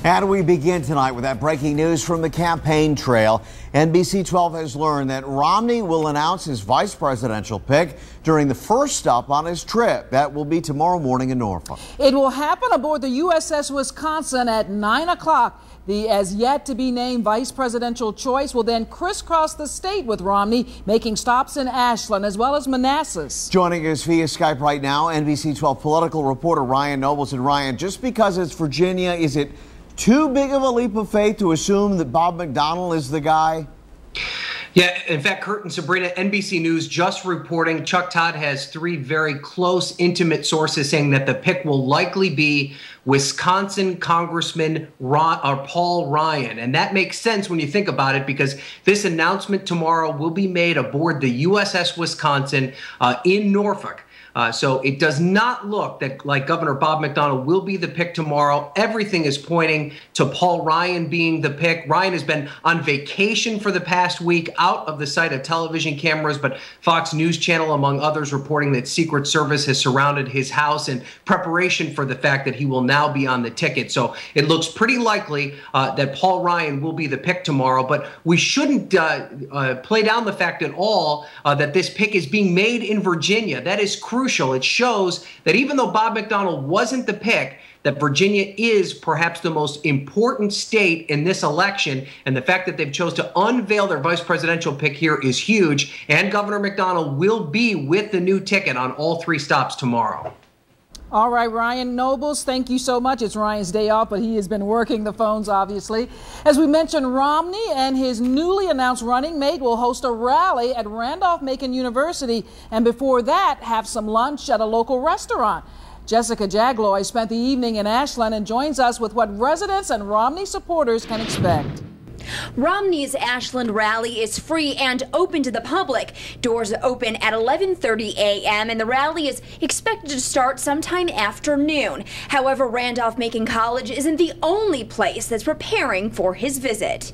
And we begin tonight with that breaking news from the campaign trail. NBC 12 has learned that Romney will announce his vice presidential pick during the first stop on his trip. That will be tomorrow morning in Norfolk. It will happen aboard the USS Wisconsin at 9 o'clock. The as yet to be named vice presidential choice will then crisscross the state with Romney, making stops in Ashland as well as Manassas. Joining us via Skype right now, NBC 12 political reporter Ryan Nobles. And Ryan, just because it's Virginia, is it too big of a leap of faith to assume that Bob McDonnell is the guy? Yeah, in fact, Kurt and Sabrina, NBC News just reporting Chuck Todd has three very close, intimate sources saying that the pick will likely be Wisconsin Congressman Paul Ryan. And that makes sense when you think about it, because this announcement tomorrow will be made aboard the USS Wisconsin in Norfolk. So it does not look that like Governor Bob McDonnell will be the pick tomorrow. Everything is pointing to Paul Ryan being the pick. Ryan has been on vacation for the past week, out of the sight of television cameras, but Fox News Channel, among others, reporting that Secret Service has surrounded his house in preparation for the fact that he will now be on the ticket. So it looks pretty likely that Paul Ryan will be the pick tomorrow, but we shouldn't play down the fact at all that this pick is being made in Virginia. That is crucial. It shows that even though Bob McDonnell wasn't the pick, that Virginia is perhaps the most important state in this election. And the fact that they've chose to unveil their vice presidential pick here is huge. And Governor McDonnell will be with the new ticket on all three stops tomorrow. All right, Ryan Nobles, thank you so much. It's Ryan's day off, but he has been working the phones, obviously. As we mentioned, Romney and his newly announced running mate will host a rally at Randolph-Macon University, and before that, have some lunch at a local restaurant. Jessica Jagloy spent the evening in Ashland and joins us with what residents and Romney supporters can expect. Romney's Ashland rally is free and open to the public. Doors open at 11:30 a.m. and the rally is expected to start sometime after noon. However, Randolph-Macon College isn't the only place that's preparing for his visit.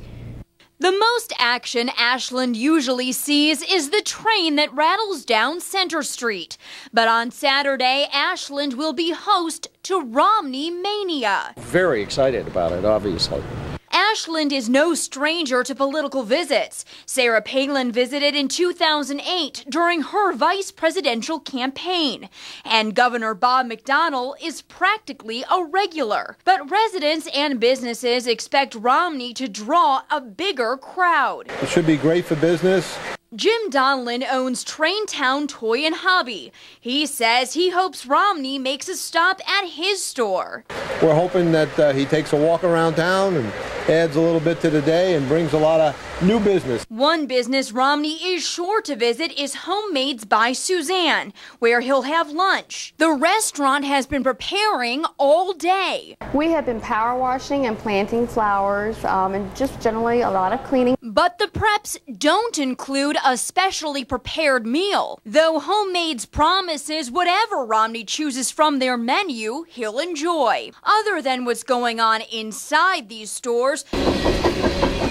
The most action Ashland usually sees is the train that rattles down Center Street. But on Saturday, Ashland will be host to Romney Mania. Very excited about it, obviously. Ashland is no stranger to political visits. Sarah Palin visited in 2008 during her vice presidential campaign. And Governor Bob McDonnell is practically a regular. But residents and businesses expect Romney to draw a bigger crowd. It should be great for business. Jim Donlin owns Traintown Toy and Hobby. He says he hopes Romney makes a stop at his store. We're hoping that he takes a walk around town and adds a little bit to the day and brings a lot of new business. One business Romney is sure to visit is Homemades by Suzanne, where he'll have lunch. The restaurant has been preparing all day. We have been power washing and planting flowers and just generally a lot of cleaning. But the preps don't include a specially prepared meal, though Homemades promises whatever Romney chooses from their menu, he'll enjoy. Other than what's going on inside these stores,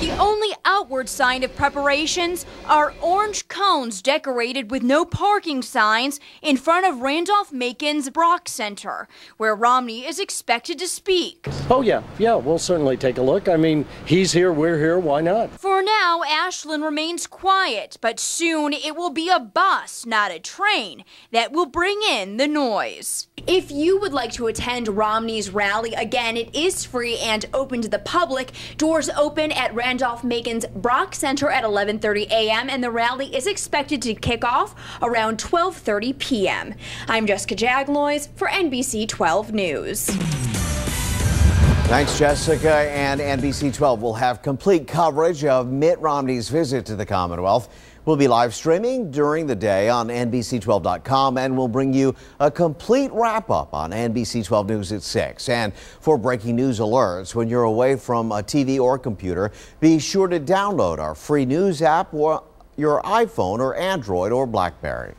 the only outward sign of preparations are orange cones decorated with no parking signs in front of Randolph-Macon's Brock Center, where Romney is expected to speak. Oh, yeah, we'll certainly take a look. I mean, he's here, we're here, why not? For now, Ashland remains quiet, but soon it will be a bus, not a train, that will bring in the noise. If you would like to attend Romney's rally, again, it is free and open to the public. Doors open at Randolph-Macon's Brock Center at 11:30 a.m. and the rally is expected to kick off around 12:30 p.m. I'm Jessica Jagloy for NBC 12 News. Thanks, Jessica. And NBC 12 will have complete coverage of Mitt Romney's visit to the Commonwealth. We'll be live streaming during the day on NBC12.com, and we'll bring you a complete wrap-up on NBC 12 News at 6. And for breaking news alerts, when you're away from a TV or computer, be sure to download our free news app or your iPhone or Android or BlackBerry.